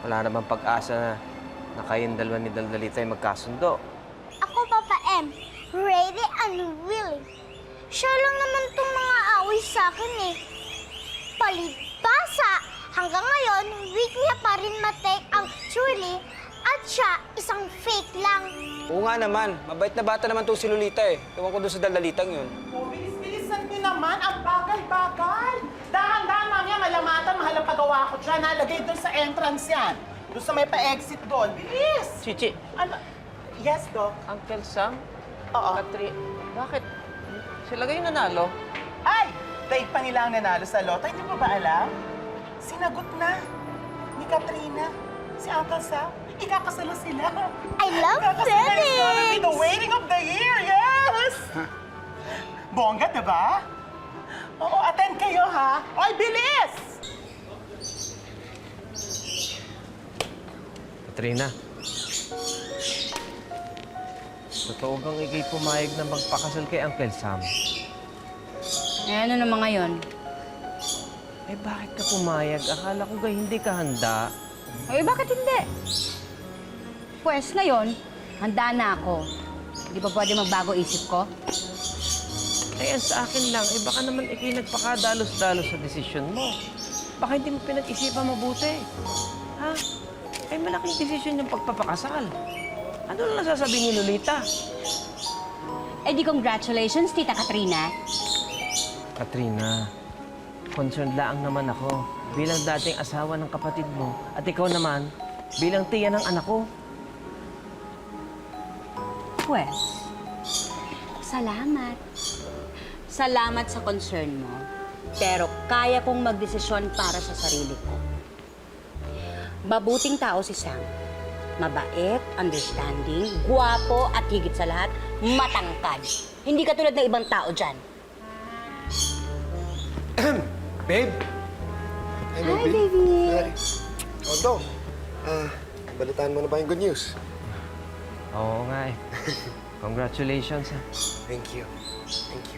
wala namang pag-asa na kayong dalawa ni Daldalita ay magkasundo. Ako, Papa M, ready and willing. Siya lang naman itong mga away sa akin eh. Palibasa, hanggang ngayon, weak niya pa rin matake ang Julie at siya isang fake lang. Oo nga naman. Mabait na bata naman to si Lolita eh. Ewan ko doon sa Daldalitang yun. Oh, bilis-bilisan niyo naman. Ang bagal-bagal. Dahan-dahan, mamaya malamatan. Mahal ang pagawa ko dyan. Lagay doon sa entrance yan. Doon sa may pa-exit doon. Bilis! Chichi, Ano? Yes, Doc. Uncle Sam, Oo. bakit? Sila kayo nanalo? Ay! Dahil pa nila ang nanalo sa loto. Hindi mo ba alam? Sinagot na ni Katrina. Si Uncle Sam. Ikakasal na sila. I love Ikakasal na. It's gonna be weddings! the wedding of the year. Yes! Bongga, diba? Oo, attend kayo, ha? Oy, bilis! Katrina, totoo bang ikay pumayag na magpakasal kay Uncle Sam? Eh, ano naman ngayon? Eh, bakit ka pumayag? Akala ko ba hindi ka handa? Eh, bakit hindi? Pwes, ngayon, handa na ako. Hindi pa pwede magbago isip ko? Eh, ang sa akin lang, eh baka naman ikay nagpakadalos-dalos sa desisyon mo. Baka hindi mo pinag-isipan mabuti. Ha? Eh, malaking desisyon yung pagpapakasal. Ano na nasasabi ni Lolita? Eh, di congratulations, Tita Katrina. Katrina, concerned lang naman ako bilang dating asawa ng kapatid mo at ikaw naman bilang tiya ng anak ko. Pwes, salamat. Salamat sa concern mo. Pero kaya kong magdesisyon para sa sarili ko. Mabuting tao si Sam. Mabait, understanding, gwapo, at higit sa lahat, matangkad. Hindi katulad ng ibang tao dyan. Babe? Hi, baby. Hi. Odo, balitaan mo na ba yung good news? Oo nga eh. Congratulations ha. Thank you. Thank you.